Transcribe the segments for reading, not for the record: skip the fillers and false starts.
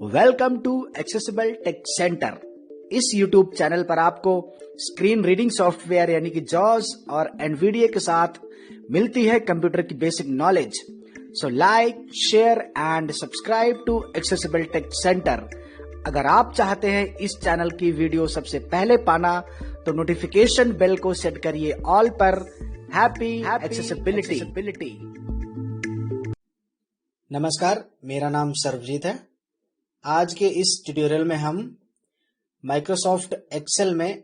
Welcome to accessible tech centre. इस YouTube channel पर आपको स्क्रीन रीडिंग सॉफ्टवेयर यानी कि जॉस और एनवीडिया के साथ मिलती है कंप्यूटर की basic knowledge. So like, share and subscribe to accessible tech centre. अगर आप चाहते हैं इस चैनल की वीडियो सबसे पहले पाना तो नोटिफिकेशन बेल को सेट करिए ऑल पर। Happy accessibility. नमस्कार, मेरा नाम सर्वजीत है। आज के इस ट्यूटोरियल में हम माइक्रोसॉफ्ट एक्सेल में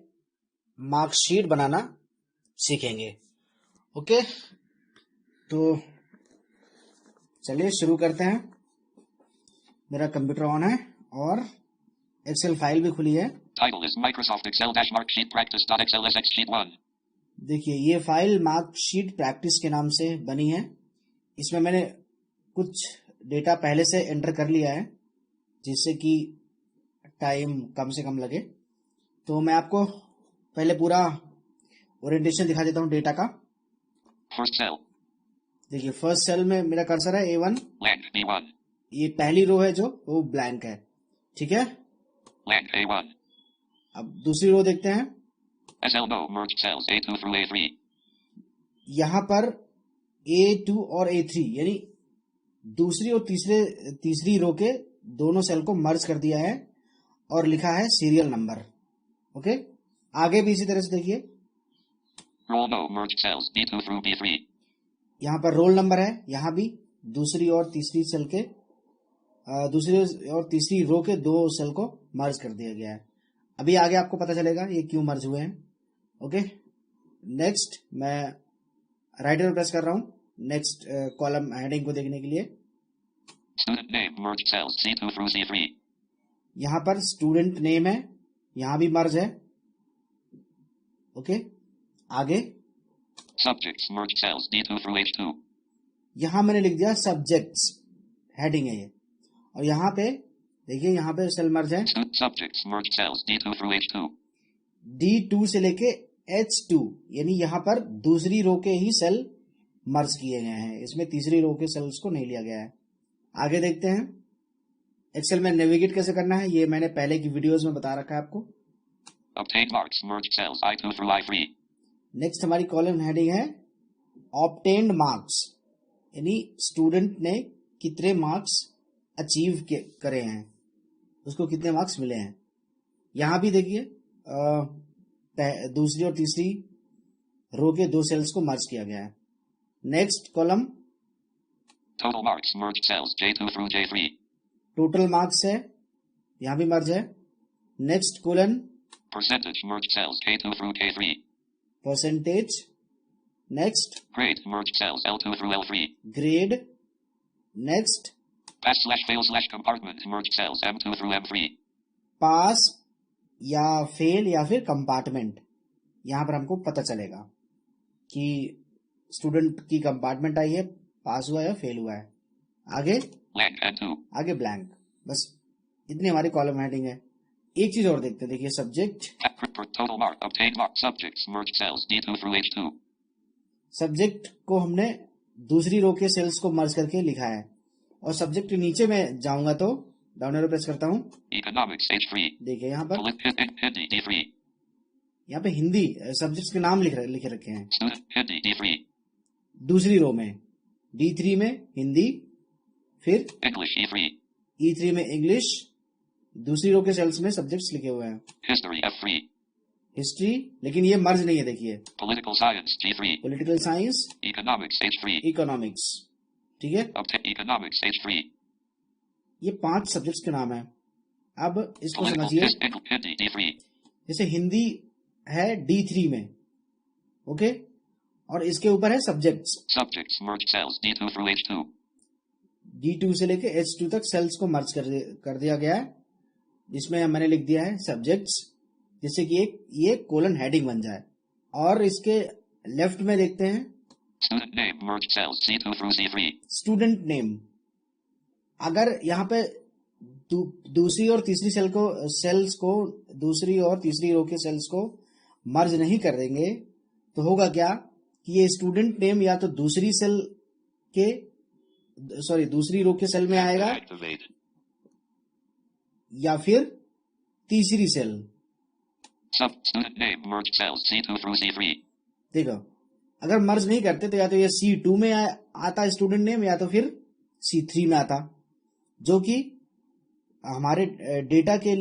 मार्कशीट बनाना सीखेंगे। ओके, तो चलिए शुरू करते हैं। मेरा कंप्यूटर ऑन है और एक्सेल फाइल भी खुली है। Title is Microsoft Excel Marksheet Practice.xlsx sheet 1. देखिए, ये फाइल मार्कशीट प्रैक्टिस के नाम से बनी है। इसमें मैंने कुछ डेटा पहले से एंटर कर लिया है जिससे कि टाइम कम से कम लगे। तो मैं आपको पहले पूरा ओरिएंटेशन दिखा देता हूँ डेटा का। First cell, देखिए, फर्स्ट सेल में मेरा कर्सर है A1। blank B1, ये पहली रो है जो वो ब्लैंक है, ठीक है। blank A1, अब दूसरी रो देखते हैं। SL no merged cells A2 through A3, यहाँ पर A2 और A3 यानी दूसरी और तीसरी रो के दोनों सेल को मर्ज कर दिया है और लिखा है सीरियल नंबर। ओके, आगे भी इसी तरह से देखिए। roll no merged cells B2 through B3, यहाँ पर रोल नंबर है, यहाँ भी दूसरी और तीसरी सेल के दूसरी और तीसरी रो के दो सेल को मर्ज कर दिया गया है। अभी आगे आपको पता चलेगा ये क्यों मर्ज हुए हैं। ओके, नेक्स्ट मैं राइट एरो प्रेस कर रहा हूँ नेक्स्ट कॉलम हेडिंग को देखने के लिए। student name merged cells C2 through C3, यहाँ पर स्टूडेंट नेम है, यहाँ भी मर्ज है। ओके, आगे subjects merged cells D2 through H2, यहाँ मैंने लिख दिया सब्जेक्ट्स, हेडिंग है ये। और यहाँ पे देखिए, यहाँ पे सेल मर्ज है subjects merged cells D2 through H2, D2 से लेके H2, यानी यहाँ पर दूसरी रो के ही सेल मर्ज किए गए हैं, इसमें तीसरी रो के सेल्स को नहीं लिया गया है। आगे देखते हैं एक्सेल में नेविगेट कैसे करना है, ये मैंने पहले की वीडियोस में बता रखा है आपको। obtained marks merged cells I2 through I3, next हमारी कॉलम हेडिंग है ऑब्टेन्ड मार्क्स, यानी स्टूडेंट ने कितने मार्क्स अचीव करे हैं, उसको कितने मार्क्स मिले हैं। यहाँ भी देखिए दूसरी और तीसरी रो के दो सेल्स को मर्ज किया गया है। Next column total marks merged cells J2 through J3, total marks है, यहाँ भी मर्ज है। Next colon percentage merged cells K2 through K3, percentage. Next grade merged cells L2 through L3, grade. Next pass/fail/ compartment merged cells M2 through M3, पास या fail या फिर compartment. यहाँ पर हमको पता चलेगा कि स्टूडेंट की कंपार्टमेंट आई है, पास हुआ है या फेल हुआ है। आगे blank N2, आगे ब्लैंक। बस इतनी हमारी कॉलम हेडिंग है। एक चीज और देखते हैं, देखिए subject. total mark obtained mark subjects merged cells D2 through H2, subject को हमने दूसरी रो के सेल्स को मर्ज करके लिखा है। और सब्जेक्ट के नीचे में जाऊंगा तो डाउन एरो प्रेस करता हूँ। economics H3, देखिए यहाँ पर Hindi D3, यहाँ पे हिंदी सब्जेक्ट्स के नाम लिखे रखे हैं। student Hindi D3, दूसरी रो में D3 में हिंदी, फिर English E3, E3 में इंग्लिश, दूसरी रो के सेल्स में सब्जेक्ट्स लिखे हुए हैं। history F3, हिस्ट्री, लेकिन ये मर्ज नहीं है, देखिए political science G3, political science, economics H3, economics, ठीक है। obtain economics H3, ये 5 सब्जेक्ट्स के नाम है। अब इसको political समझिए। Hindi D3, जैसे हिंदी है D3 में, ओके, और इसके ऊपर है subjects. subjects merged cells D2 through H2, D2 से लेके H2 तक सेल्स को मर्ज कर दिया गया है, जिसमें मैंने लिख दिया है सब्जेक्ट्स, जिससे कि ये कोलन हेडिंग बन जाए। और इसके लेफ्ट में देखते हैं student name merged cells C2 through C3, student name. अगर यहाँ पे दूसरी और तीसरी सेल्स को दूसरी और तीसरी रो के सेल्स को मर्ज नहीं कर देंगे तो होगा क्या कि ये स्टूडेंट नेम या तो दूसरी रो के सेल में आएगा या फिर तीसरी cell. Sub student name merge cells C2 through C3. देखो, अगर मर्ज नहीं करते तो या तो ये C2 में आता स्टूडेंट नेम या तो फिर C3 में आता, जो कि हमारे डेटा के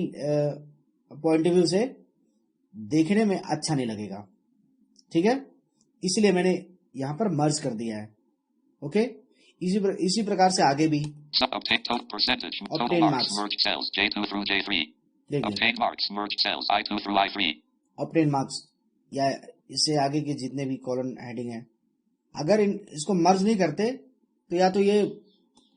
पॉइंट ऑफ व्यू से देखने में अच्छा नहीं लगेगा। ठीक है, इसलिए मैंने यहां पर मर्ज कर दिया है। ओके, इसी प्रकार से आगे भी Obtain total percentage. Total Obtain marks marks. merge cells J2 through J3. देखिए, Obtain marks merge cells I2 through I3. Obtain marks या इससे आगे के जितने भी कॉलम हेडिंग है, अगर इसको मर्ज नहीं करते तो या तो ये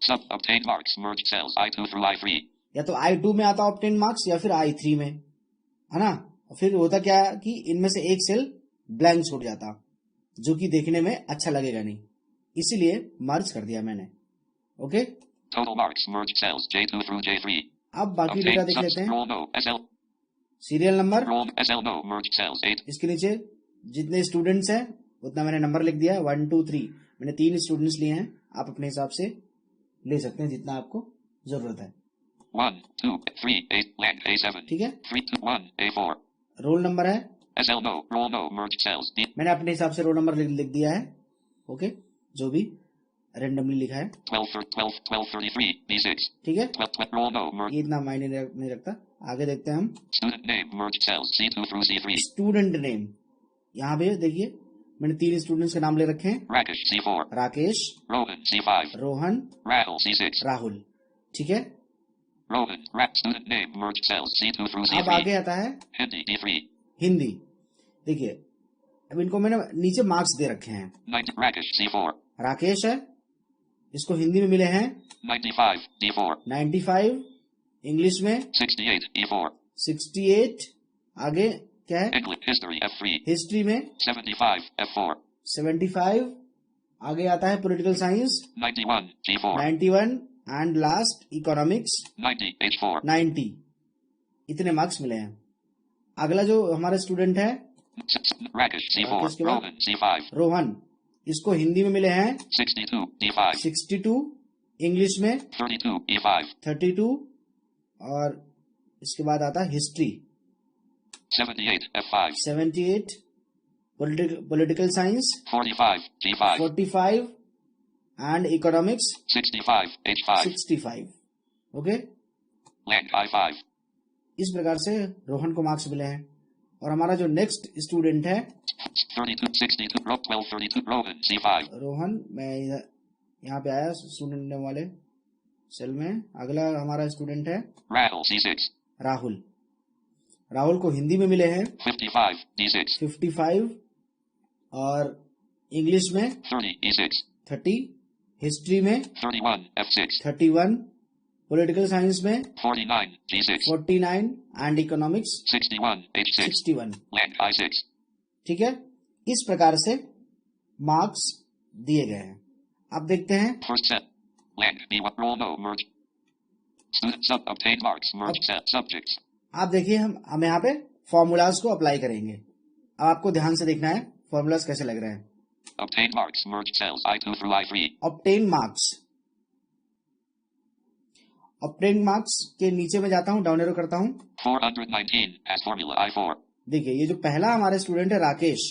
Sub obtain marks merge cells I2 through I3. या तो I2 में आता ऑब्टेन मार्क्स या फिर I3 में, है ना। फिर होता क्या कि इनमें से एक सेल ब्लैंक छूट जाता, जो कि देखने में अच्छा लगेगा नहीं, इसीलिए मर्ज कर दिया मैंने। Okay, Total marks merge cells J2 through J3. अब बाकी डेटा Obtain देख लेते हैं। roll no SL serial number, roll SL no merge cells 8. इसके नीचे जितने स्टूडेंट्स हैं उतना मैंने नंबर लिख दिया है, 1 2 3। मैंने 3 स्टूडेंट्स लिए हैं, आप अपने हिसाब से ले सकते हैं जितना आपको जरूरत है। 1 2 3 8 blank A7. ठीक है, 3 2 1 A4. रोल नंबर है, SL no roll no merge cells D. मैंने अपने हिसाब से रोल नंबर लिख दिया है। ओके, जो भी रेंडमली लिखा है। 12 33 B6. ठीक है, 12 roll no merge. ये इतना मायने नहीं रखता। आगे देखते हैं हम Student name merge cells C2 through C3. Student name. यहाँ पे देखिए मैंने 3 स्टूडेंट्स के नाम ले रखे हैं, Rakesh C4. Rakesh, Rohan C5. Rohan, Rahul C6. Rahul. ठीक है, Rohan student name merge cells C2 through अब C3. आगे आता है Hindi D3. हिंदी। देखिए, अब इनको मैंने नीचे मार्क्स दे रखे हैं। 90 Rakesh C4. राकेश है, इसको हिंदी में मिले हैं 95 D4. 95, इंग्लिश में 68 E4. 68, आगे क्या है, English history F3. हिस्ट्री में 75 F4. 75, आगे आता है political science 91 G4. 91 and last economics 90 H4. 90। इतने मार्क्स मिले हैं। अगला जो हमारा स्टूडेंट है Rakesh C4. Rakesh के बाद? Rohan C5. रोहन, इसको हिंदी में मिले हैं 62 D5. 62, इंग्लिश में 32 E5. 32, और इसके बाद आता है history 78 F5. 78, political science 45 G5. 45 and economics 65 H5. 65। Okay, Blank I5. इस प्रकार से रोहन को मार्क्स मिले हैं। और हमारा जो नेक्स्ट स्टूडेंट है 32 62 12 32 Rohan C5. रोहन, मैं यहाँ पे आया स्टूडेंट नेम वाले सेल में। अगला हमारा स्टूडेंट है Rahul C6. राहुल। राहुल को हिंदी में मिले हैं 55 D6. 55 और इंग्लिश में 30 E6. 30, हिस्ट्री में 31 F6. 31, पॉलिटिकल साइंस में 49 G6. 49 and economics 61 H6. 61। Blank I6. ठीक है, इस प्रकार से मार्क्स दिए गए हैं। अब देखते हैं First set. Blank B1 roll no merge. Student sub obtain marks merge set subjects. आप देखिए, हम यहाँ पे फॉर्मूलाज को अप्लाई करेंगे। अब आपको ध्यान से देखना है फॉर्मूलाज कैसे लग रहे हैं। Obtain marks merge cells I2 through I3. Obtain marks, obtain marks के नीचे में जाता हूँ, डाउन एरो करता हूँ। 419 as formula I4. देखिए, ये जो पहला हमारा स्टूडेंट है राकेश,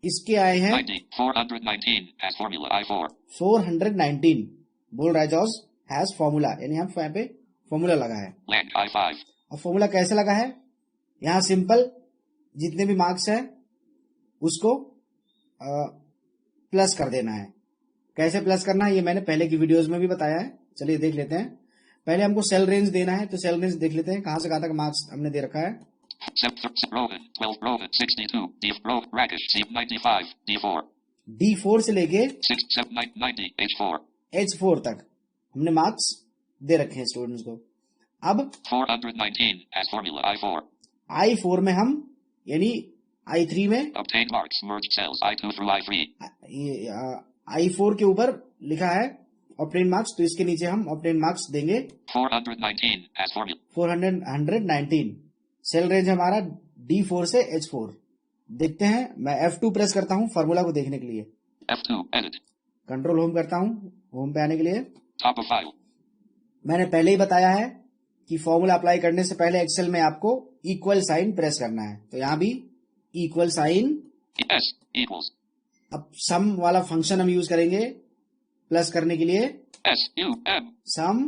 इसके आए हैं 90 419 as formula I4. 419। बोल रहा है जॉर्ज हैज फॉर्मूला, यानी हम यहाँ पे फॉर्मूला लगा है। Blank I5. और फॉर्मूला कैसे लगा है, यहाँ सिंपल जितने भी मार्क्स है उसको प्लस कर देना है। कैसे प्लस करना है ये मैंने पहले की वीडियोस में भी बताया है। चलिए देख लेते हैं। पहले हमको सेल रेंज देना है, तो सेल रेंज देख लेते हैं कहां से कहां तक मार्क्स हमने दे रखा है। Rohan 12 Rohan 62 D Rohan Rakesh C95 D4. D4 से लेके 6 7 90 H4. H4 तक हमने मार्क्स दे रखे हैं स्टूडेंट्स को। अब 419 as formula I4. I4 में हम यानी I3 में Obtain marks merge cells I2 through I3. I4 के ऊपर लिखा है ऑब्टेन मार्क्स, तो इसके नीचे हम ऑब्टेन मार्क्स देंगे 419 as formula. 419। सेल रेंज हमारा D4 से H4। देखते हैं, मैं F2 प्रेस करता हूं फॉर्मूला को देखने के लिए। F2 edit. कंट्रोल होम करता हूं होम पे आने के लिए। Top of file. मैंने पहले ही बताया है कि फॉर्मूला अप्लाई करने से पहले एक्सेल में आपको इक्वल साइन प्रेस करना है, तो यहां भी इक्वल साइन। S equals अब सम वाला फंक्शन हम यूज करेंगे प्लस करने के लिए। SUM सम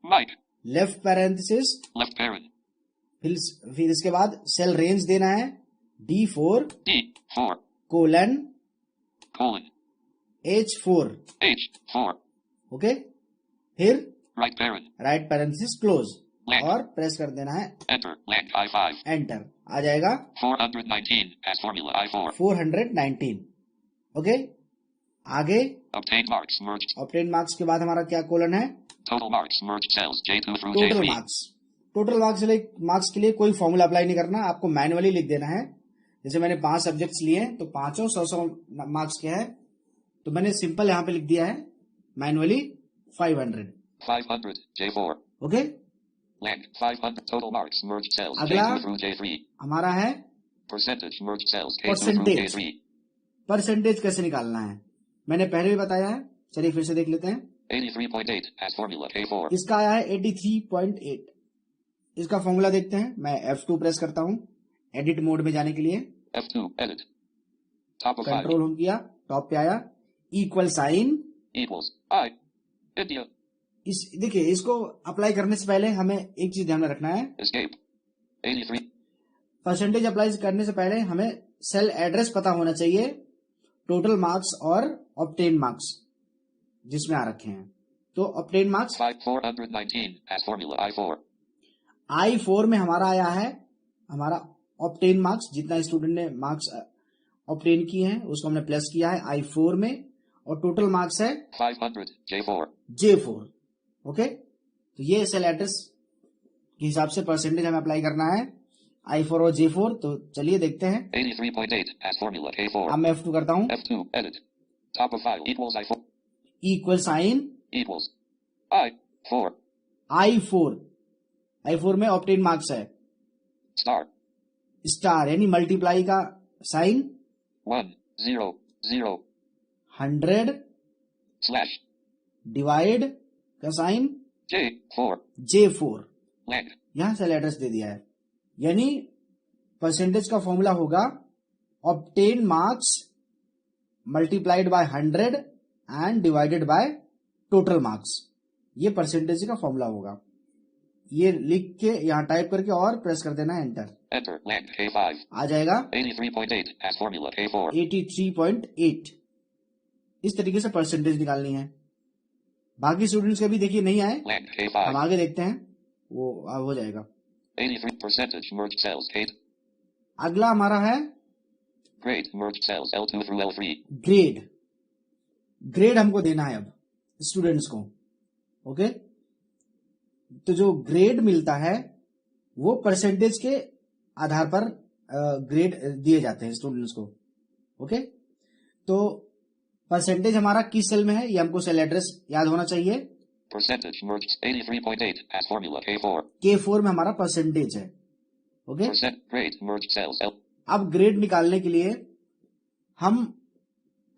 Mike left parenthesis, left parent फिर इसके बाद सेल रेंज देना है D4 D4 colon colon H4। H4 okay, फिर right parent right parenthesis close Blank. और प्रेस कर देना है enter blank I5 एंटर। आ जाएगा 419 as formula I4 419। ओके, आगे obtained marks merged obtain marks के बाद हमारा क्या कोलन है? total marks merged cells J2 through total J3 marks. Total marks के लिए कोई फॉर्मूला अप्लाई नहीं करना, आपको मैनुअली लिख देना है। जैसे मैंने 5 सब्जेक्ट्स लिए हैं तो पांचों 100 मार्क्स के है, तो मैंने सिंपल यहाँ पे लिख दिया है manually 500। 500 J4 okay, blank 500 total marks merged cells अगला J2 through J3 हमारा है percentage merged cells K2 through percentage. K3 percentage कैसे निकालना है मैंने पहले भी बताया है, चलिए फिर से देख लेते हैं। 83.8 as formula K4 इसका आया है 83.8। इसका फॉर्मूला देखते हैं। मैं F2 प्रेस करता हूं एडिट मोड में जाने के लिए। F2 edit top of 5 control home किया, टॉप पे आया, equal sign. equals I India इस देखिए, इसको अप्लाई करने से पहले हमें एक चीज ध्यान में रखना है। escape 83 परसेंटेज अप्लाई करने से पहले हमें सेल एड्रेस पता होना चाहिए, टोटल मार्क्स और ऑब्टेन मार्क्स जिसमें आ रखे हैं। तो obtain marks 419 as formula I4 I4 में हमारा आया है, हमारा ऑब्टेन मार्क्स जितना स्टूडेंट ने मार्क्स ऑब्टेन किए हैं उसको हमने प्लस किया है I4 में, और टोटल मार्क्स है 500 J4 J4। ओके, तो ये सेल एड्रेस के हिसाब से परसेंटेज हमें अप्लाई करना है I4 और J4। तो चलिए देखते हैं। 83.8 as formula K4 अब मैं F2 करता हूं, F2 edit top of 5 equals I4 equal sign equals I4 I4 में ऑब्टेन मार्क्स है star स्टार यानी मल्टीप्लाई का साइन 1 0 0 100 slash डिवाइड का साइन J4 J4। blank यहां सेल एड्रेस दे दिया है, यानी परसेंटेज का फॉर्मूला होगा obtain marks multiplied by 100 and divided by total marks. ये परसेंटेज का फॉर्मूला होगा। ये लिख के यहां टाइप करके और प्रेस कर देना एंटर। enter blank K5 आ जाएगा 83.8 as formula K4 83.8। इस तरीके से परसेंटेज निकालनी है। बाकी स्टूडेंट्स के भी देखिए नहीं आए, blank हम K5 आगे देखते हैं, वो हो जाएगा। 83 percentage merged cells K अगला हमारा है grade merged cells L2 through L3 grade. Grade हमको देना है अब स्टूडेंट्स को। ओके, तो जो ग्रेड मिलता है वो परसेंटेज के आधार पर ग्रेड दिए जाते हैं स्टूडेंट्स को। ओके, तो परसेंटेज हमारा किस सेल में है ये हमको सेल एड्रेस याद होना चाहिए। percentage merged 83.8 as formula K4 K4 में हमारा परसेंटेज है। Okay, percent grade merged cells L अब ग्रेड निकालने के लिए हम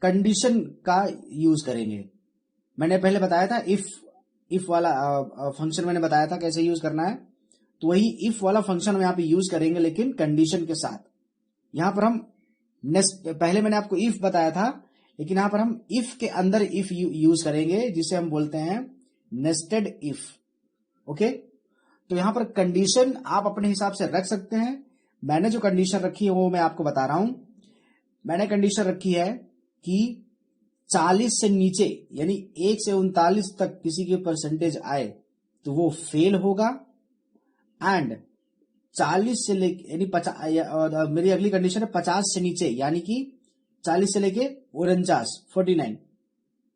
कंडीशन का यूज करेंगे। मैंने पहले बताया था इफ वाला फंक्शन मैंने बताया था कैसे यूज करना है, तो वही इफ वाला फंक्शन हम यहाँ पे यूज करेंगे लेकिन कंडीशन के साथ। यहां पर हम पहले मैंने आपको इफ बताया था, लेकिन यहां पर हम इफ के अंदर इफ यूज करेंगे जिसे हम बोलते हैं नेस्टेड इफ। ओके, तो यहां पर कंडीशन आप अपने हिसाब से रख सकते हैं। मैंने जो कंडीशन रखी है वो मैं आपको बता रहा हूं। मैंने कंडीशन रखी है कि 40 से नीचे यानी 1 से 39 तक किसी की परसेंटेज आए तो वो फेल होगा, एंड 40 से लेके यानी 50 मेरी अगली कंडीशन है 50 से नीचे यानी कि 40 से लेके 49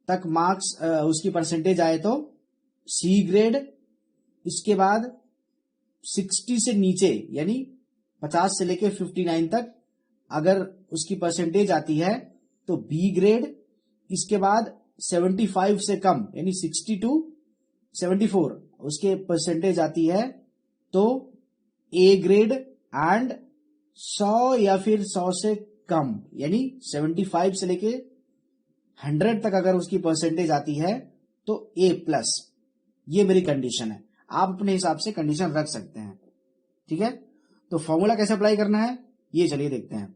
तक मार्क्स उसकी परसेंटेज आए तो सी ग्रेड। इसके बाद 60 से नीचे यानी 50 से लेके 59 तक अगर उसकी परसेंटेज आती है तो बी ग्रेड। इसके बाद 75 से कम यानी 60 टू 74 उसके परसेंटेज आती है तो ए ग्रेड, एंड 100 या फिर 100 से कम यानी 75 से लेके 100 तक अगर उसकी परसेंटेज आती है तो ए प्लस। ये मेरी कंडीशन है। आप अपने हिसाब से कंडीशन रख सकते हैं। ठीक है, तो फॉर्मूला कैसे अप्लाई करना है ये चलिए देखते हैं।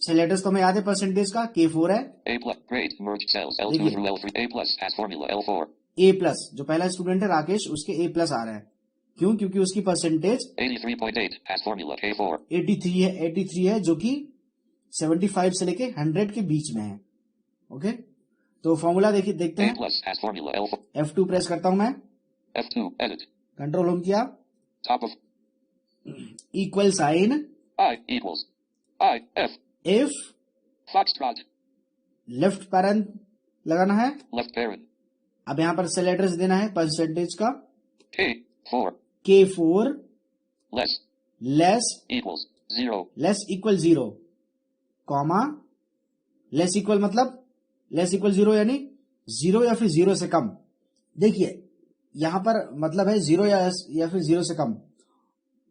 सेलेटर्स तो हमें याद है परसेंटेज का K4 है। A plus. Grade. Merge cells. L2 देखिए। through L3. A plus has formula L4. A plus, जो पहला स्टूडेंट है राकेश, उसके A प्लस आ रहा है। क्यों? क्योंकि उसकी परसेंटेज 83.8 has formula K4. 83 है जो कि 75 से लेके 100 के बीच में है। ओके, तो फॉर्मूला देखिए देखते A हैं। plus has formula L4. F2 press करता हूं मैं, F2. Edit. कंट्रोल होम किया, Top of equal sign, I equals I F. If Foxtrot. Left parent लगाना है। Left parent. अब यहां पर सेल एड्रेस देना है परसेंटेज का K4. K4 Less. Less Equals 0. Less equal 0, comma less equal मतलब लेस इक्वल 0 यानी 0 या फिर 0 से कम। देखिए यहां पर मतलब है 0 या फिर 0 से कम।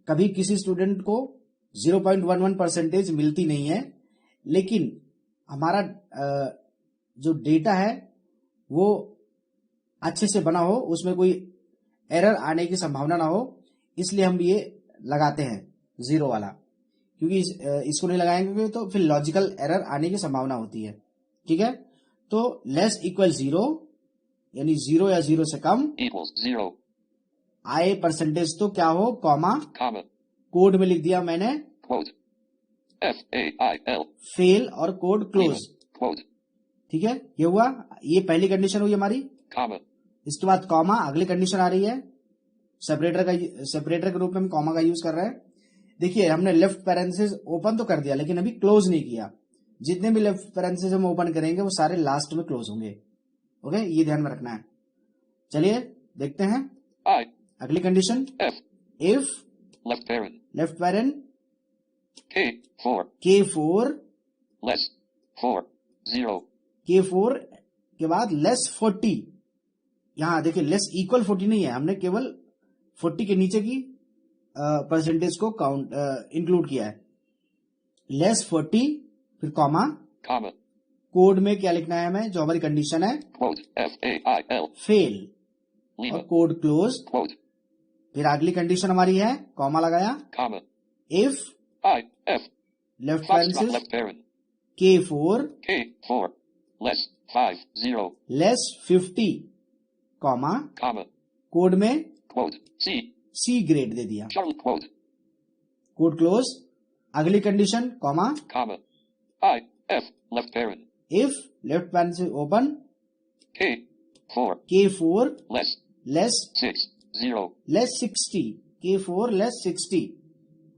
कभी किसी स्टूडेंट को 0.11 परसेंटेज मिलती नहीं है, लेकिन हमारा जो डेटा है वो अच्छे से बना हो, उसमें कोई एरर आने की संभावना ना हो, इसलिए हम ये लगाते हैं 0 वाला। क्योंकि इसको नहीं लगाएंगे तो फिर लॉजिकल एरर आने की संभावना होती है। ठीक है, तो लेस इक्वल 0 यानी 0 या 0 से कम, Equals 0. आए परसेंटेज तो क्या हो, कॉमा, Comma. कोड में लिख दिया मैंने Quote. F A I L. Fail और कोड क्लोज। Quote. ठीक है, ये हुआ, ये पहली कंडीशन हुई हमारी। Comma. इसके बाद कॉमा, अगली कंडीशन आ रही है। सेपरेटर के रूप में हम कॉमा का यूज कर रहे हैं। देखिए हमने लेफ्ट पैरेंथेसिस ओपन तो कर दिया लेकिन अभी क्लोज नहीं किया। जितने भी लेफ्ट पैरेंथेसिस हम ओपन करेंगे वो सारे लास्ट में क्लोज होंगे। ओके, ये ध्यान में रखना है। चलिए देखते हैं I. अगली condition. F. If Left parent. Left parent K4. K4 Less. 4. 0. K4 के बाद लेस 40। यहां देखिए लेस इक्वल 40 नहीं है, हमने केवल 40 के नीचे की परसेंटेज को काउंट इंक्लूड किया है। लेस 40 फिर कॉमा, Comma. कोड में क्या लिखना है हमें, जो हमारी कंडीशन है Quote. F A I L. Fail और Lima. Code close. Quote. फिर अगली कंडीशन हमारी है कॉमा लगाया, Comma. If I F. Left Foxtrot. Parenthesis Left parent. K4 K4. Less. 5. 0. Less 50 comma, Comma. Code में Quote. C. सी ग्रेड दे दिया, Charlotte. Quote. Code close. अगली condition comma, Comma. I F. Left parent. If left parenthesis open K4. K4 Less. Less 6. 0. Less 60 K4 less 60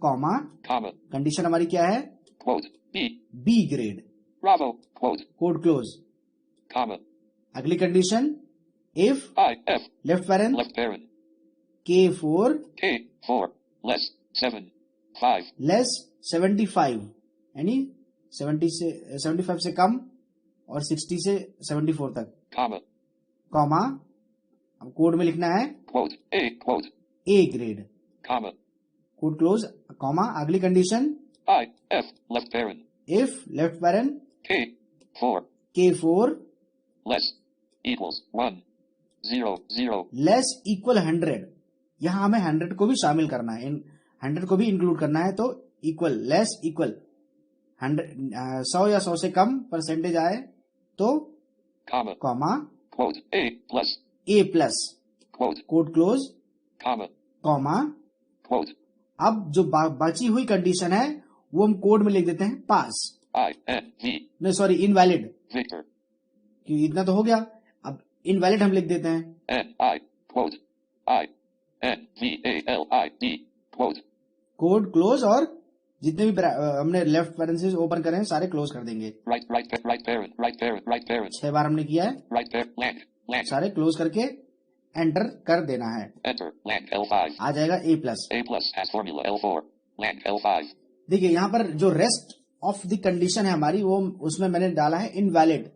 comma, Comma. Condition हमारी क्या है, Quote. B. B grade, Bravo. Quote. Code close. Comma. अगली condition if I F. Left parent Left parent. K4 K4. Less. 7. 5. Less 75 यानी 75 से कम और 60 से 74 तक, Comma. Comma, अब कोड में लिखना है Quote. A. Quote. A grade, Comma. Code close, comma. अगली condition I F. Left parent. If left parent K4. K4 Less. Equals 1. 0. 0. Less equal 100। यहां हमें 100 को भी शामिल करना है, 100 को भी इंक्लूड करना है, तो इक्वल लेस इक्वल 100 या 100 से कम परसेंटेज आए तो Comma. Comma, Quote. A plus. A plus, Quote. Code close, Comma. Comma. Quote. अब जो बची हुई कंडीशन है वो हम कोड में लिख देते हैं पास, I N V. नहीं सॉरी इनवैलिड, Victor. क्योंकि इतना तो हो गया। अब इनवैलिड हम लिख देते हैं, N I. Quote. I N V A L I D. Quote. Code close, और जितने भी हमने लेफ्ट पैरेंथेसिस ओपन करे हैं सारे क्लोज कर देंगे। Right parent. Right parent. Right parent. 6 बार हमने किया है, Right parent. Blank. Blank. सारे क्लोज करके एंटर कर देना है, Enter. Blank. L5. आ जाएगा ए plus. A plus has formula L4. Blank. L5. देखिए यहाँ पर जो रेस्ट ऑफ द कंडीशन है हमारी, वो उसमें मैंने डाला है इनवैलिड।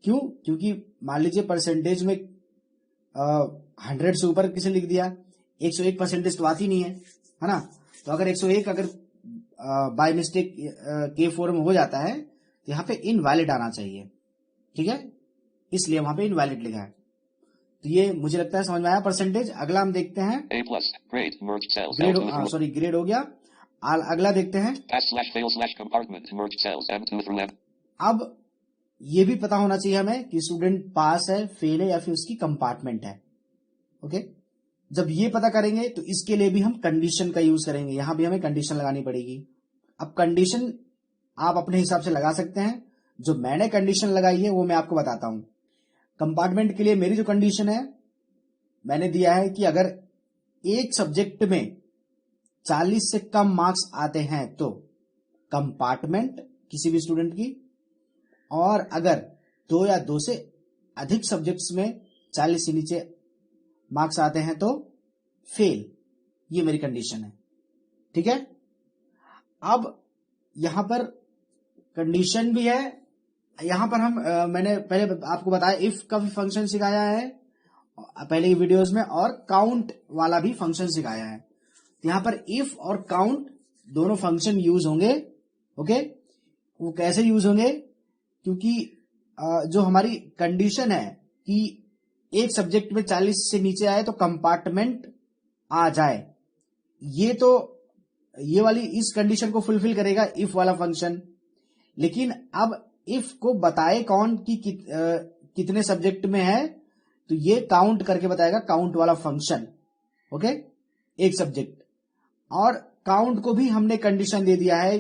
क्यों? क्योंकि मान लीजिए परसेंटेज में 100 से ऊपर किसे लिख दिया, 101 परसेंटेज तो आती नहीं है ना। तो अगर 101 अगर बाय मिस्टेक K4 में हो जाता है तो यहाँ पे इनवैलिड आना चाहिए। ठीक है, इसलिए वहां पे इनवैलिड लिखा है। तो ये मुझे लगता है समझ में आया परसेंटेज। अगला हम देखते हैं A plus, grade, merge cells, grade, M2 through sorry grade हो गया। अगला देखते हैं। pass slash fail slash compartment, merge cells, M2 through M. अब ये भी पता होना चाहिए हमें कि स्टूडेंट पास है, फेल है या फिर उसकी कंपार्टमेंट है। ओके, जब ये पता करेंगे तो इसके लिए भी हम कंडीशन का यूज करेंगे। यहां भी हमें कंडीशन लगानी पड़ेगी। अब कंडीशन आप अपने हिसाब से लगा सकते हैं। जो मैंने कंडीशन लगाई है वो मैं आपको बताता हूं। कंपार्टमेंट के लिए मेरी जो कंडीशन है, मैंने दिया है कि अगर एक सब्जेक्ट में 40 से कम मार्क्स आते हैं तो कंपार्टमेंट किसी भी स्टूडेंट की, और अगर 2 या 2 से अधिक सब्जेक्ट्स में 40 से नीचे मार्क्स आते हैं तो फेल। ये मेरी कंडीशन है। ठीक है, अब यहां पर कंडीशन भी है। यहां पर हम मैंने पहले आपको बताया इफ का भी फंक्शन सिखाया है पहले की वीडियोस में, और काउंट वाला भी फंक्शन सिखाया है। यहां पर इफ और काउंट दोनों फंक्शन यूज होंगे। ओके, वो कैसे यूज होंगे? क्योंकि जो हमारी कंडीशन है कि एक सब्जेक्ट में 40 से नीचे आए तो कंपार्टमेंट आ जाए, ये वाली इस कंडीशन को फुलफिल करेगा इफ वाला फंक्शन। लेकिन अब इफ को बताए कौन कि कितने सब्जेक्ट में है, तो ये काउंट करके बताएगा, काउंट वाला फंक्शन। ओके, एक सब्जेक्ट। और काउंट को भी हमने कंडीशन दे दिया है,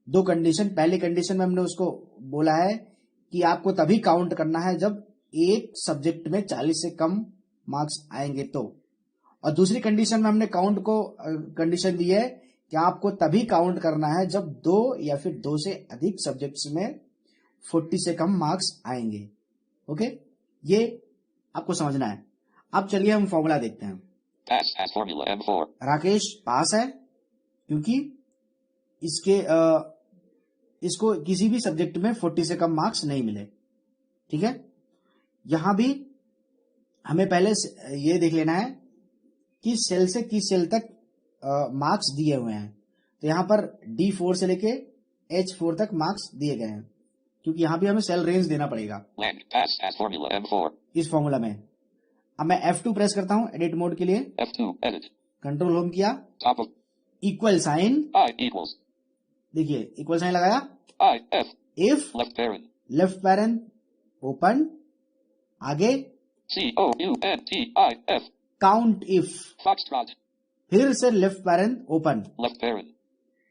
2 कंडीशन। पहली कंडीशन में हमने उसको बोला है कि आपको तभी काउंट करना है जब एक सब्जेक्ट में 40 से कम मार्क्स आएंगे तो। और दूसरी कंडीशन में हमने काउंट को कंडीशन दी है कि आपको तभी काउंट करना है जब 2 या फिर 2 से अधिक सब्जेक्ट्स में 40 से कम मार्क्स आएंगे। ओके, ये आपको समझना है। अब चलिए हम फॉर्मूला देखते हैं। Pass as formula M4. Rakesh पास है क्योंकि इसको किसी भी सब्जेक्ट में 40 से कम मार्क्स नहीं मिले। ठीक है, यहां भी हमें पहले ये देख लेना है कि सेल से किस सेल तक मार्क्स दिए हुए हैं। तो यहां पर D4 से लेके H4 तक मार्क्स दिए गए हैं, क्योंकि यहां भी हमें सेल रेंज देना पड़ेगा Lang, pass as formula M4. इस फॉर्मूला में। अब मैं F2 प्रेस करता हूं एडिट मोड के लिए। F2, edit. कंट्रोल होम किया, Top of equal sign, I equals देखिए इक्वल साइन लगाया। I F, if left parent. Left parent open, आगे COUNT IF, count if, Foxtrot, फिर से left parent open. left parent.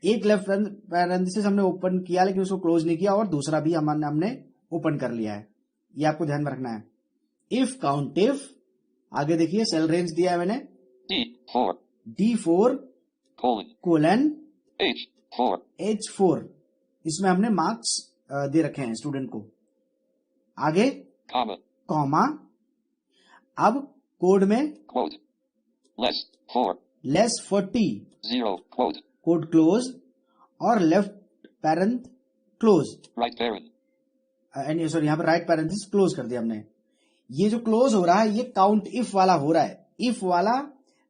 एक left parenthesis हमने open किया लेकिन उसको क्लोज नहीं किया, और दूसरा भी हमने ओपन कर लिया है। ये आपको ध्यान में रखना है। इफ काउंट इफ, आगे देखिए सेल रेंज दिया है मैंने D4, D4 colon H4, H4, इसमें हमने मार्क्स दे रखे हैं स्टूडेंट को। आगे comma, कॉमा, अब कोड में quote, less 4, less 40, 0, quote, code close, और left parent close, right parent. Sorry यहाँ पर राइट पैरेंथेसिस क्लोज कर दिया हमने। ये जो क्लोज हो रहा है ये काउंट इफ वाला हो रहा है। इफ वाला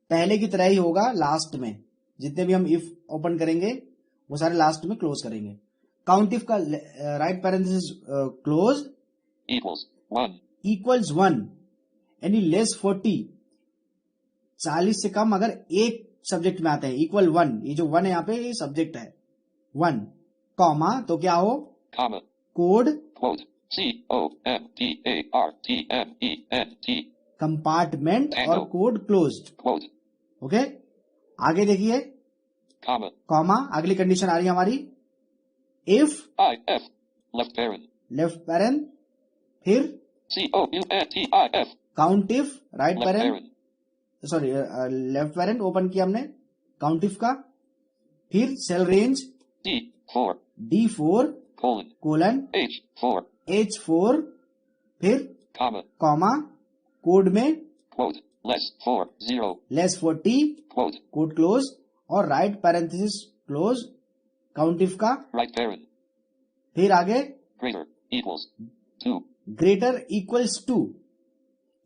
पहले की तरह ही होगा, लास्ट में जितने भी हम इफ ओपन करेंगे वो सारे लास्ट में क्लोज करेंगे। काउंट इफ का right parenthesis close Equals 1, equals 1, यानी लेस 40, 40 से कम अगर एक सब्जेक्ट में आते हैं, इक्वल 1, ये जो 1 है यहाँ पे ये सब्जेक्ट है 1, कॉमा, तो क्या हो, comma, quote quote, COMPARTMENT, compartment और कोड क्लोज्ड। quote, ओके, आगे देखिए comma, कॉमा, अगली कंडीशन आ रही है हमारी if IF, left parent. Left parent, फिर COUNTIF, count if right left parent, parent. Sorry left parent open किया हमने काउंट इफ का, फिर cell range D4, D4 colon H4, H4, फिर comma, कॉमा, कोड में quote, less 4, 0, less 40, quote, code close, और right parenthesis close, count if का, right parent. फिर आगे Greater, equals 2, greater equals two,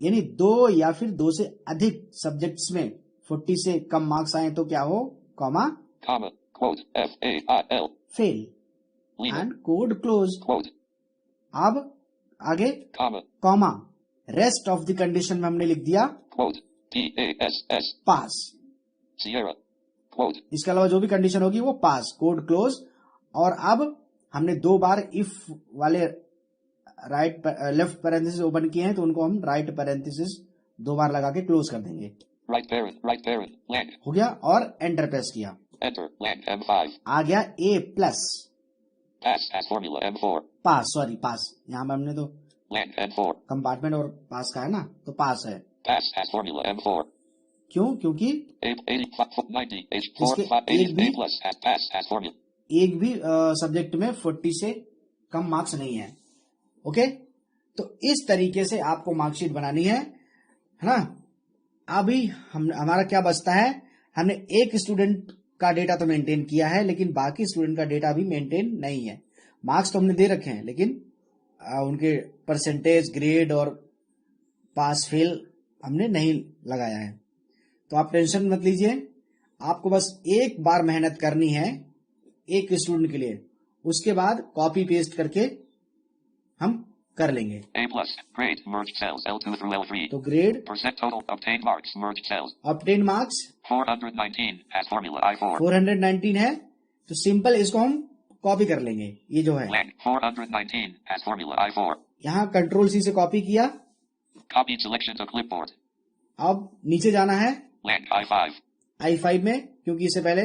यानी 2 या फिर 2 से अधिक सब्जेक्ट्स में 40 से कम मार्क्स आए तो क्या हो, comma, comma, quote, FAIL, fail, leave it, and code close. quote, अब आगे comma, comma, rest of the condition में हमने लिख दिया Quote. PASS. पास। Sierra. Quote. इसके अलावा जो भी कंडीशन होगी वो पास, कोड क्लोज। और अब हमने 2 बार इफ वाले लेफ्ट पैरेंथेसिस ओपन किए हैं तो उनको हम राइट पैरेंथेसिस 2 बार लगा के क्लोज कर देंगे। Right parent. Lang. हो गया और एंटर प्रेस किया, Enter. Lang. M5. आ गया A plus Pass as formula M4. Pass, sorry pass, यहाँ पर हमने तो Lang. N4. कंपार्टमेंट और पास का है ना, तो पास है। Pass as formula M4. क्यों? क्योंकि 85, 90, H4, इसके 5, एक 80, भी- A plus as pass as formula. एक भी सब्जेक्ट में 40 से कम मार्क्स नहीं है। ओके, तो इस तरीके से आपको मार्कशीट बनानी है ना। अभी हमारा क्या बचता है, हमने एक स्टूडेंट का डेटा तो मेंटेन किया है लेकिन बाकी स्टूडेंट का डेटा अभी मेंटेन नहीं है। मार्क्स तो हमने दे रखे हैं लेकिन उनके परसेंटेज, ग्रेड और पास फेल हमने नहीं लगाया है। तो आप टेंशन मत लीजिए, आपको बस एक बार मेहनत करनी है एक स्टूडेंट के लिए, उसके बाद कॉपी पेस्ट करके हम कर लेंगे। A plus. Grade. Merged cells L2 through L3. तो grade, Percent total obtained marks. Merged cells. Obtain marks 419 as formula I4. 419 है, तो सिंपल इसको हम कॉपी कर लेंगे। ये जो है Lang. 419 as formula I4. यहाँ कंट्रोल सी से कॉपी किया। Copy selection to clipboard. अब नीचे जाना है Lang. I5. I5 में, क्योंकि इससे पहले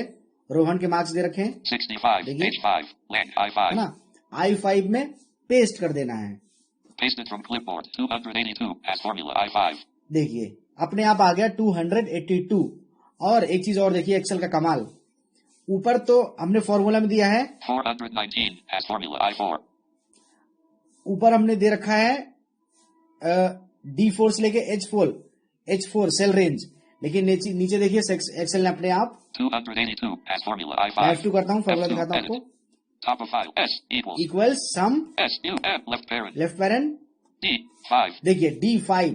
रोहन के मार्क्स दे रखे हैं 65. देखिए। H5. Lang. है I5. ना। I5 में पेस्ट कर देना है। Pasted from clipboard. 282 as formula I5. देखिए अपने आप आ गया 282। और एक चीज और देखिए एक्सेल का कमाल, ऊपर तो हमने फॉर्मूला में दिया है, 419 as formula I4. ऊपर हमने दे रखा है D4 से लेके H4 सेल रेंज, लेकिन नीचे देखिए एक्सेल ने अपने आप 282 as formula I5. F2 करता हूँ, फॉर्मूला F2 दिखाता हूँ edit. आपको। Top of file. S equals. Equals sum S U M left parent. Left parent, D5 देखिए D5,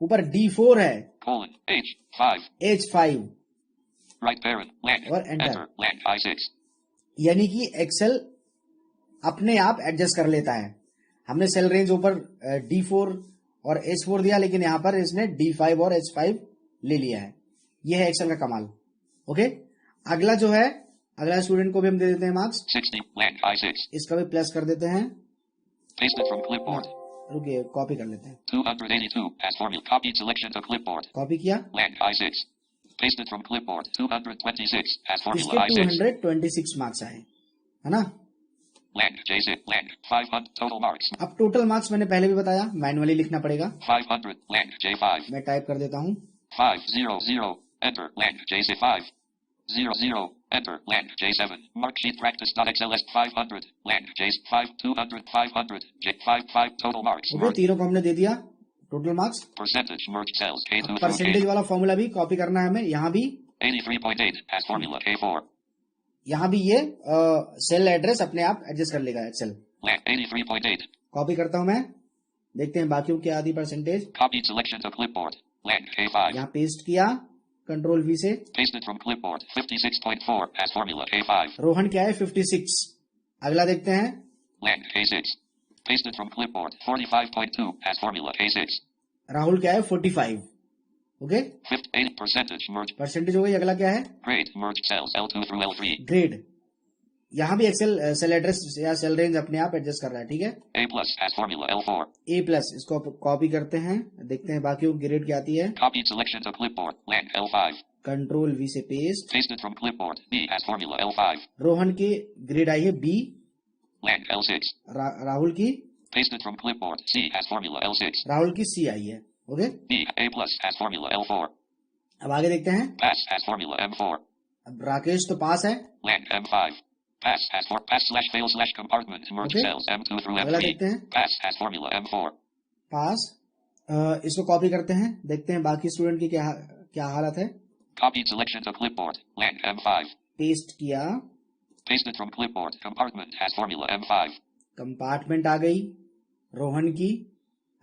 ऊपर D4 है, colon H5. H5, Right parent. Lang. और enter। Enter. Lang. I6. यानी कि एक्सेल अपने आप एडजस्ट कर लेता है। हमने सेल रेंज ऊपर D4 और H4 दिया, लेकिन यहाँ पर इसने D5 और H5 ले लिया है। यह है एक्सेल का कमाल। ओके, अगला जो है, अगला स्टूडेंट को भी हम दे देते हैं मार्क्स, 60. Lang. I6. इसका भी प्लस कर देते हैं। Pasted from clipboard. रुकिए, कॉपी कर लेते हैं। 282 as formula. Copy selection to clipboard. Copy किया, Lang. I6. Pasted from clipboard. 226 as इसके formula I6. 226 मार्क्स आए, है ना। Lang. J6. Lang. 500 total marks. अब टोटल मार्क्स मैंने पहले भी बताया, मैनुअली लिखना पड़ेगा। 500. Lang. J5. मैं टाइप कर देता हूँ 500. Enter. Lang. J5. 00. Enter. Lang. J7. Mark sheet practice.xls 500. Lang. J5. 200. 500. J5. 5 total marks. Okay, तीनों को हमने दे दिया total marks. Percentage merged cells K2 through percentage K. वाला फॉर्मूला भी कॉपी करना है हमें, यहाँ भी 83.8 as formula K4. यहाँ भी ये सेल एड्रेस अपने आप एडजस्ट कर लेगा एक्सेल। Lang. 83.8. कॉपी करता हूं मैं, देखते हैं बाकियों की आधी percentage. Copy selection to clipboard. Lang. K5. यहाँ पेस्ट किया कंट्रोल V से। Pasted from clipboard. 56.4 as formula K5. Rohan क्या है 56। अगला देखते हैं, Lang. K6. Pasted from clipboard. 45.2 as formula K6. Rahul क्या है 45। Okay, 58 percentage merged. परसेंटेज हो गई। अगला क्या है Grade merged cells L2 through L3. Grade. यहाँ भी एक्सेल सेल एड्रेस या सेल रेंज अपने आप एडजस्ट कर रहा है, ठीक है। A plus as formula L4. A plus, इसको कॉपी करते हैं, देखते हैं बाकियों की ग्रेड क्या आती है। Copy selection to clipboard. Lang. L5. Control V से paste. Pasted from clipboard. B as formula L5. Rohan की ग्रेड आई है B, Lang. L6. राहुल की Pasted from clipboard. C as formula L6. Rahul की C आई है। Okay, B. A plus as formula L4. अब आगे देखते हैं। Pass as formula M4. अब राकेश तो पास है। Lang. M5. Pass as for pass slash fail slash compartment. Merge Okay. cells M2 through अगला M3. देखते हैं, Pass as formula M4. पास। इसको कॉपी करते हैं, देखते हैं बाकी स्टूडेंट की क्या हालत है। Copy selection to clipboard. Lang. M5. Paste किया, Pasted from clipboard. Compartment as formula M5. Compartment आ गई रोहन की,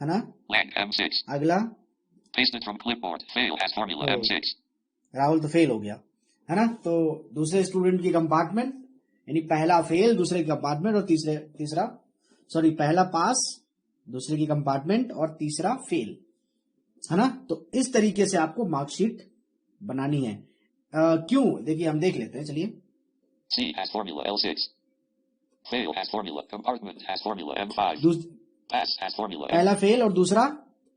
है ना। Lang. M6. अगला Pasted from clipboard. Fail as formula Oh. M6. Rahul तो फेल हो गया, है ना। तो दूसरे स्टूडेंट की कंपार्टमेंट, यानी पहला फेल, दूसरे की कंपार्टमेंट और तीसरा पहला पास, दूसरे की कंपार्टमेंट और तीसरा फेल। है ना। तो इस तरीके से आपको मार्कशीट बनानी है। क्यों, देखिए हम देख लेते हैं, चलिए। C has formula L6. Fail has formula. Compartment has formula M5. Pass has formula M. पहला फेल और दूसरा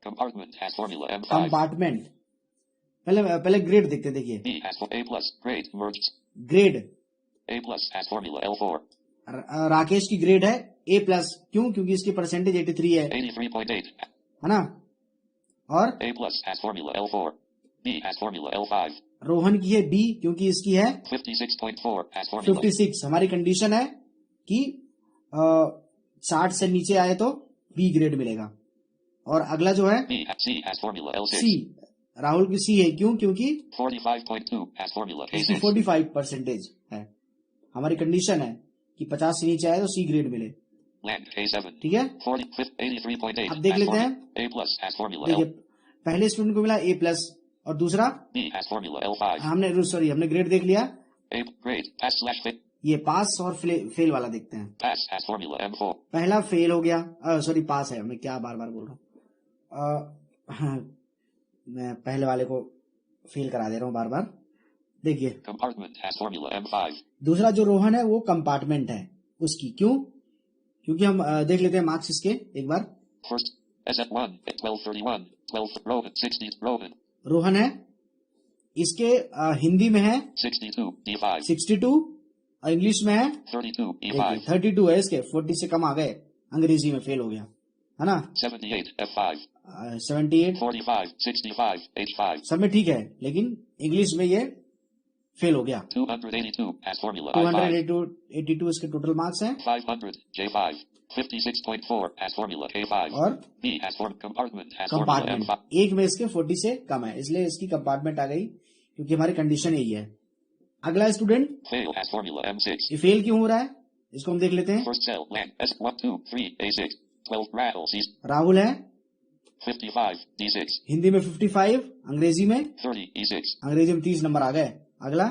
Compartment has formula M5. Compartment. पहले ग्रेड देखते हैं, देखिए। B has A plus. Grade merged. Grade A plus has formula L4. Rakesh की grade है A plus. क्यों, क्योंकि इसकी परसेंटेज 83 है 83.8. है ना। और A plus has formula L4. B has formula L5. Rohan की है B, क्योंकि इसकी है 56.4 has formula. 56। हमारी कंडीशन है कि 60 से नीचे आए तो B ग्रेड मिलेगा। और अगला जो है C has formula L6. C, Rahul की C है। क्यों, क्योंकि 45.2 has formula इसकी K6. 45% है। हमारी कंडीशन है कि 50 से नीचे आए तो C ग्रेड मिले, Land K7. ठीक है। 83.8. अब देख लेते हैं। A plus has formula देखिए, L. पहले स्टूडेंट को मिला A प्लस और दूसरा B has formula L5. हमने ग्रेड देख लिया। A grade pass slash fail. ये पास और फेल वाला देखते हैं। Pass has formula M4. पहला फेल हो गया, पास है। मैं क्या बार बार बोल रहा हूँ, मैं पहले वाले को फेल करा दे रहा हूँ बार बार। देखिए, Compartment has formula M5. दूसरा जो रोहन है वो कंपार्टमेंट है उसकी। क्यों, क्योंकि हम देख लेते हैं मार्क्स इसके एक बार। First SF1 at 1231. 12 Rohan 60 Rohan. Rohan है, इसके हिंदी में है 62 D5. 62 और इंग्लिश में है 32 E5. 32 है इसके। 40 से कम आ गए, अंग्रेजी में फेल हो गया, है ना। 78 F5. 78 45 65 H5. सब में ठीक है, लेकिन इंग्लिश में ये फेल हो गया। 282 has formula I5. 282 इसके टोटल मार्क्स हैं। 500 J5. 56.4 has formula K5. और B has compartment has formula compartment M5. एक में इसके 40 से कम है, इसलिए इसकी कंपार्टमेंट आ गई, क्योंकि हमारी कंडीशन यही है। अगला student, Fail has formula M6. ये फेल क्यों हो रहा है, इसको हम देख लेते हैं। First cell land S1 2 3 A6. 12 Rahul C. Rahul है, 55 D6. हिंदी में 55, अंग्रेजी में 30 E6. अंग्रेजी में 30 नंबर आ गए। अगला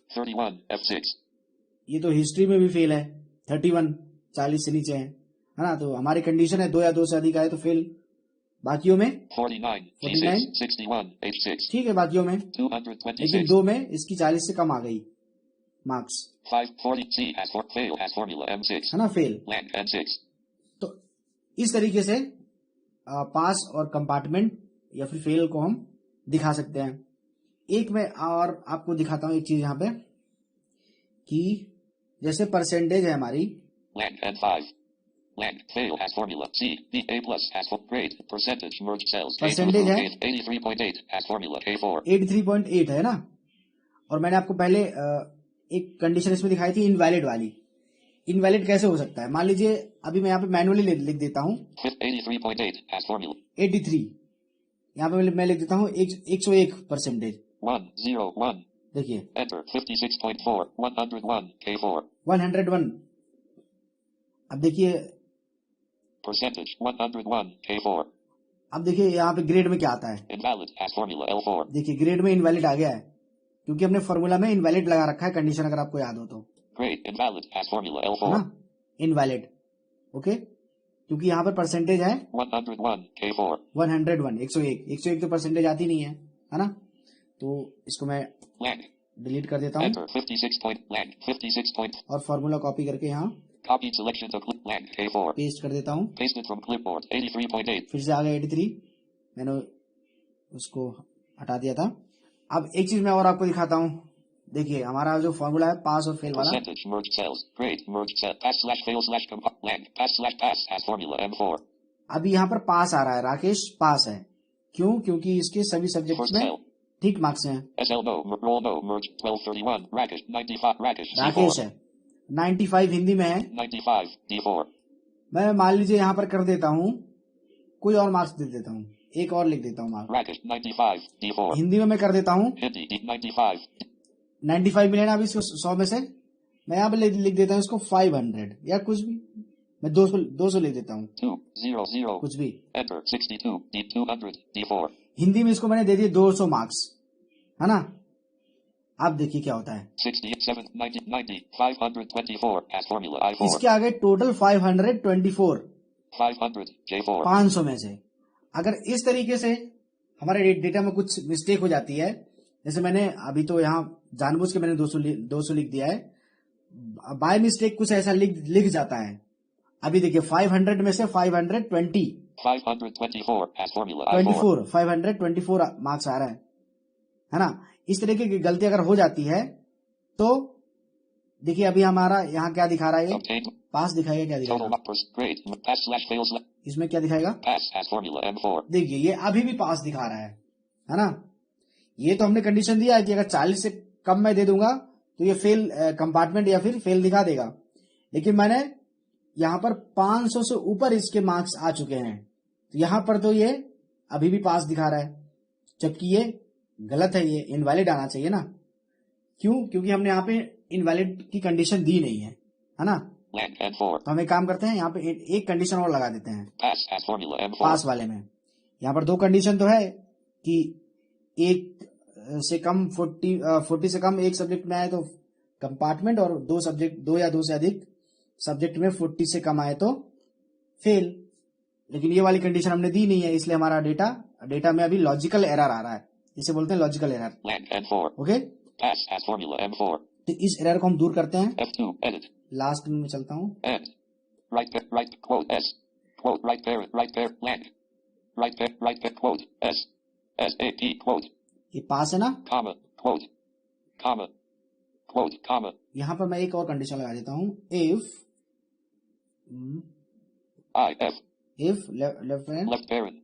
31 F6. ये तो हिस्ट्री में भी फेल है, 31 40 से नीचे है ना। तो हमारी कंडीशन है 2 या 2 से अधिक आए तो फेल। बाकियों में 49 49 G6. 61 H6. ठीक है, बाकियों में, 226. लेकिन 2 में इसकी 40 से कम आ गई marks, 540 C has fail has formula M6. है ना, फेल। Land N6. तो इस तरीके से पास और कंपार्टमेंट या फिर फेल को हम दिखा सकते हैं। एक मैं और आपको दिखाता हूं एक चीज यहाँ पे, कि जैसे परसेंटेज है हमारी, Land N5. Land fail has formula C. B A plus has grade percentage merged cells. Percentage है 83.8 has formula K4. 83.8 है ना। और मैंने आपको पहले एक कंडीशन इसमें दिखाई थी इनवैलिड वाली। इनवैलिड कैसे हो सकता है, मान लीजिए अभी मैं यहाँ पे मैनुअली लिख देता हूँ 83.8 has formula 83, यहाँ पे मैं लिख देता हूँ 101%। 101. देखिए Enter 56.4 101 K4. 101। अब देखिए Percentage 101 K4. अब देखिए यहाँ पे ग्रेड में क्या आता है। Invalid has formula L4. देखिए ग्रेड में इनवैलिड आ गया है, क्योंकि हमने फॉर्मूला में इनवैलिड लगा रखा है कंडीशन, अगर आपको याद हो तो, Grade invalid has formula है L4. ना, इनवैलिड। ओके, क्योंकि यहाँ पर परसेंटेज है 101 K4. 101, 101 तो परसेंटेज आती नहीं है ना। तो इसको मैं Land. डिलीट कर देता हूँ Enter 56 point land 56 point. और फॉर्मूला कॉपी करके यहाँ Copied selection to land K4. Paste कर देता हूँ। Pasted from clipboard 83.8. फिर से आ गया 83, मैंने उसको हटा दिया था। अब एक चीज मैं और आपको दिखाता हूँ। देखिए हमारा जो फॉर्मूला है पास और फेल वाला, Percentage merged cells. Grade merged cell. Pass slash fail slash land. Pass slash pass has formula M4. अभी यहाँ पर पास आ रहा है, राकेश पास है। क्यों, क्योंकि इसके सभी सब्जेक्ट्स First में cell. ठीक मार्क्स हैं। SL no roll no merge 1231 Rakesh 95 Rakesh Rakesh C4. है 95 हिंदी में है। 95 D4. मैं मान लीजिए यहाँ पर कर देता हूँ, कोई और मार्क्स दे देता हूँ, एक और लिख देता हूँ मार्क्स। Rakesh 95 D4. हिंदी में मैं कर देता हूँ Hindi D95. 95 मिले ना अभी इसको 100 में से, मैं यहाँ पर लिख देता हूँ इसको 500 या कुछ भी, मैं 200 लिख देता हूँ, 200. कुछ भी। Enter 62 D200 D4. हिंदी में इसको मैंने दे दिए 200 मार्क्स, है ना। अब देखिए क्या होता है, 67 90 90 524 as formula I4. इसके आगे टोटल 524, 500 J4. 500 में से। अगर इस तरीके से हमारे डेटा में कुछ मिस्टेक हो जाती है। जैसे मैंने अभी तो यहाँ जानबूझ के मैंने 200 लिख दिया है, बाय मिस्टेक कुछ ऐसा लिख जाता है। अभी देखिए 500 में से 520 524 as formula I4. 524 मार्क्स आ रहा है ना। इस तरीके की गलती अगर हो जाती है तो देखिए अभी हमारा यहाँ क्या दिखा रहा है, ये Obtained पास दिखाएगा, क्या total दिखाएगा numbers grade pass slash fails इसमें, क्या दिखाएगा, pass as formula M4. देखिए ये अभी भी पास दिखा रहा है ना। ये तो हमने कंडीशन दिया है कि अगर 40 से कम मैं दे दूंगा तो ये फेल कंपार्टमेंट या फिर फेल दिखा देगा, लेकिन मैंने यहाँ पर 500 से ऊपर इसके मार्क्स आ चुके हैं, तो यहाँ पर तो ये अभी भी पास दिखा रहा है, जबकि ये गलत है, ये इनवैलिड आना चाहिए ना। क्यों? क्योंकि हमने यहाँ पे इनवैलिड की कंडीशन दी नहीं है ना। Land M4. तो हम एक काम करते हैं, यहाँ पे एक कंडीशन और लगा देते हैं Pass as formula M4. पास वाले में। यहाँ पर दो कंडीशन तो है कि एक से कम 40 से कम एक सब्जेक्ट में आए तो कंपार्टमेंट, और दो या दो से अधिक सब्जेक्ट में 40 से कम आए तो फेल। लेकिन ये वाली कंडीशन हमने दी नहीं है, इसलिए हमारा डेटा में अभी लॉजिकल एरर आ रहा है, इसे बोलते हैं logical error. Land M4. Okay, Pass as formula M4. तो इस एरर को हम दूर करते हैं। F2 edit. लास्ट में चलता हूँ, End. Right quote S. Quote right parent land. Right parent quote S. SAP quote. ये पास है ना। Comma quote. Comma quote comma. यहाँ पर मैं एक और कंडीशन लगा देता हूँ, if left parent Left parent.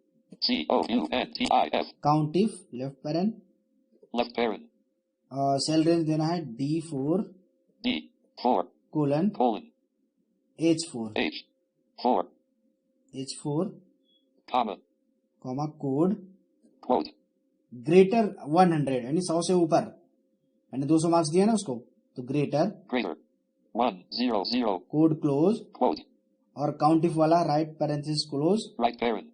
COUNTIF. Count if left parent Left parent. Cell range देना है D4 D4 colon colon H4 H4 comma quote quote greater 100 यानी 100 से ऊपर, मैंने 200 मार्क्स दिया ना उसको, तो greater greater 100 code close quote और काउंट इफ वाला right parenthesis close. right parent.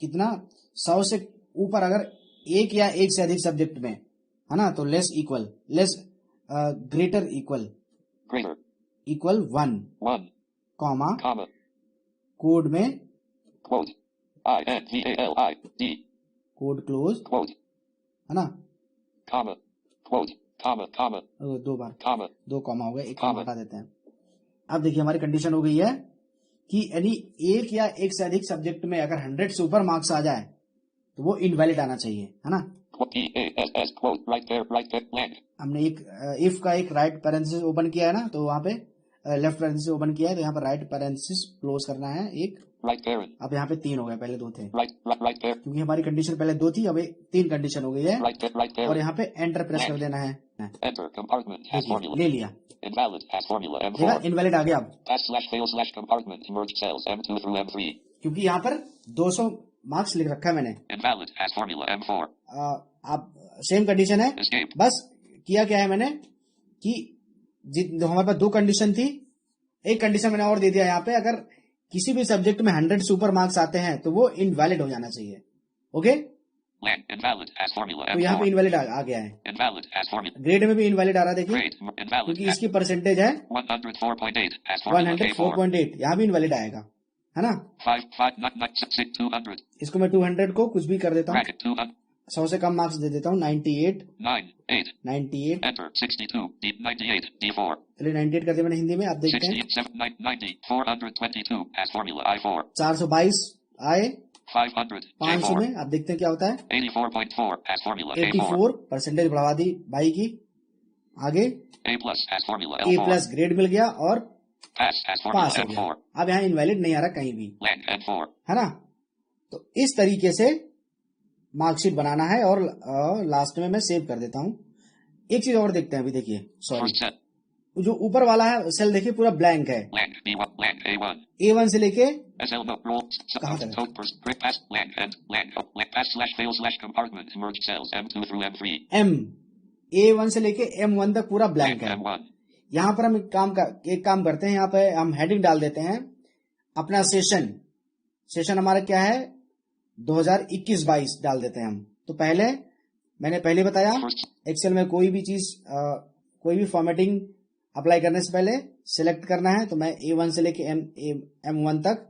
कितना 100 से ऊपर अगर एक या एक से अधिक सब्जेक्ट में है ना, तो less greater equal 1 comma comma code में quote INVALID code close quote है ना, comma quote comma दो बार comma दो कॉमा हो गए, एक comma. हटा देते हैं। अब देखिए हमारी कंडीशन हो गई है कि यानी एक या एक से अधिक सब्जेक्ट में अगर 100 से ऊपर मार्क्स आ जाए तो वो इनवैलिड आना चाहिए, है ना। PASS quote right there land. हमने एक इफ का एक राइट पैरेंथेसिस ओपन किया है ना, तो वहां पे लेफ्ट पैरेंथेसिस ओपन किया है, तो यहाँ पर राइट पैरेंथेसिस क्लोज करना है एक। right parent. अब यहाँ पे 3 हो गए, पहले 2 थे, right there क्योंकि हमारी कंडीशन पहले 2 थी, अब 3 कंडीशन हो गई है। right there और यहाँ पे एंटर प्रेस कर देना है, enter compartment has formula ले लिया, invalid has formula देखा M4 इनवैलिड आ गया अब, pass slash fail slash compartment merged cells M2 through M3 क्योंकि यहाँ पर 200 मार्क्स लिख रखा है मैंने। invalid has formula M4 अब सेम कंडीशन है, escape बस किया क्या है मैंने कि हमारे पास 2 कंडीशन थी, एक कंडीशन मैंने और दे दिया यहाँ पे, अगर किसी भी सब्जेक्ट में 100 से ऊपर मार्क्स आते हैं तो वो इनवैलिड हो जाना चाहिए। Okay, land invalid has formula तो यहाँ पे M4 इनवैलिड आ गया है, invalid has formula ग्रेड में भी इनवैलिड आ रहा है, देखिए grade invalid क्योंकि has इसकी परसेंटेज है 104.8 has formula K4 104.8, यहाँ भी इनवैलिड आएगा, है ना। 5 not 6 200 इसको मैं 200 को कुछ भी कर देता हूँ, bracket 200 100 से कम मार्क्स दे देता हूँ, 98 98 enter 62 98 D4 चलिए 98 कर दिया मैंने हिंदी में। आप देखते हैं 67 90 422 has formula I4 422 आए 500 500 J4 में, आप देखते हैं क्या होता है, 84.4 has formula K4 84 परसेंटेज बढ़वा दी भाई की। आगे A plus has formula A L4 plus grade मिल गया और pass has पास formula हो गया। M4 अब यहाँ इनवैलिड नहीं आ रहा कहीं भी, land M4 है ना। तो इस तरीके से मार्कशीट बनाना है, और लास्ट में मैं सेव कर देता हूँ। एक चीज और देखते हैं, अभी देखिए first सॉरी, set जो ऊपर वाला है सेल देखिए पूरा ब्लैंक है, land B1 land A1 A1 से लेके SL no roll कहाँ तक? tote pass land and land pass slash fail slash compartment merged cells M2 through M3 M A1 से लेके M1 तक पूरा ब्लैंक land है। M1 यहाँ पर हम एक काम करते हैं, यहाँ पे हम हेडिंग डाल देते हैं अपना सेशन हमारा क्या है 2021-22 डाल देते हैं हम। तो मैंने पहले बताया first एक्सेल में कोई भी चीज कोई भी फॉर्मेटिंग अप्लाई करने से पहले सिलेक्ट करना है, तो मैं A1 से लेके M1 तक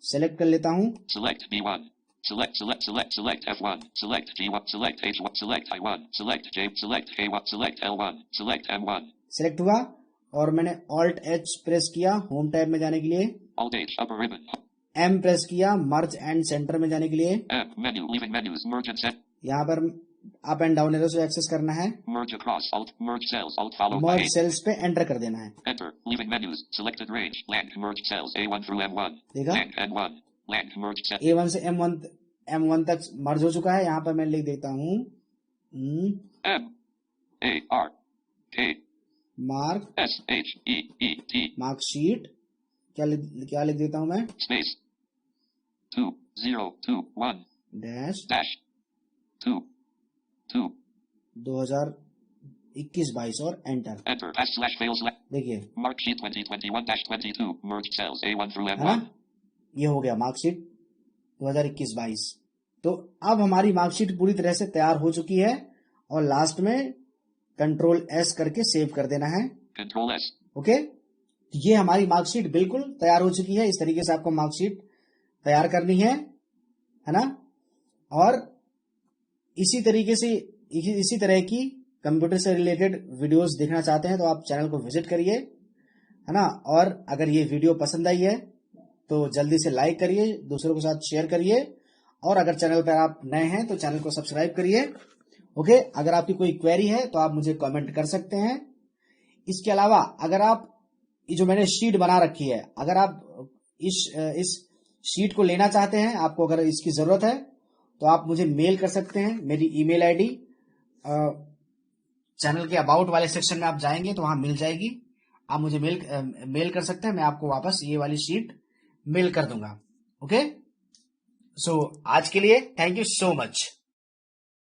सिलेक्ट कर लेता हूं। select B1 Select F1, select G1, select H1, select I1, select J, select A1, select L1, select M1. Select हुआ और मैंने Alt H प्रेस किया होम टैब में जाने के लिए, Alt H, upper ribbon. M press किया मर्ज एंड सेंटर में जाने के लिए, M, menu, leaving menus, merge and set. यहाँ पर अप एंड डाउन एरो से एक्सेस करना है, Merge across, Alt, merge cells, Alt followed by merge A. Cells पे एंटर कर देना है. Enter, leaving menus, selected range, land, merged cells, A1 through M1. देखा Land, N1, land, merged cells. A1 से M1 तक मर्ज हो चुका है. यहाँ पर मैं लिख देता हूँ M, A, R, K, mark S, H, E, E, T. Marksheet. क्या लिख देता हूँ मैं, Space 2021 डैश dash 2 2021-22 और एंटर. enter /fails देखिए mark sheet 2021-22 merged cells A1 through है ना, M1. ये हो गया मार्कशीट 2021-22. तो अब हमारी मार्कशीट पूरी तरह से तैयार हो चुकी है और लास्ट में कंट्रोल S करके सेव कर देना है. Control S. ओके, तो ये हमारी मार्कशीट बिल्कुल तैयार हो चुकी है. इस तरीके से आपको मार्कशीट तैयार करनी है ना. और इसी तरीके से इसी तरह की कंप्यूटर से रिलेटेड वीडियोस देखना चाहते हैं तो आप चैनल को विजिट करिए, है ना. और अगर ये वीडियो पसंद आई है तो जल्दी से लाइक करिए, दूसरों के साथ शेयर करिए, और अगर चैनल पर आप नए हैं तो चैनल को सब्सक्राइब करिए. ओके, अगर आपकी कोई क्वेरी है तो आप मुझे कमेंट कर सकते हैं. इसके अलावा अगर आप ये जो मैंने शीट बना रखी है, अगर आप इस शीट को लेना चाहते हैं, आपको अगर इसकी जरूरत है तो आप मुझे मेल कर सकते हैं. मेरी ईमेल आईडी चैनल के अबाउट वाले सेक्शन में आप जाएंगे तो वहां मिल जाएगी. आप मुझे मेल कर सकते हैं, मैं आपको वापस ये वाली शीट मेल कर दूंगा. ओके, सो आज के लिए थैंक यू सो मच.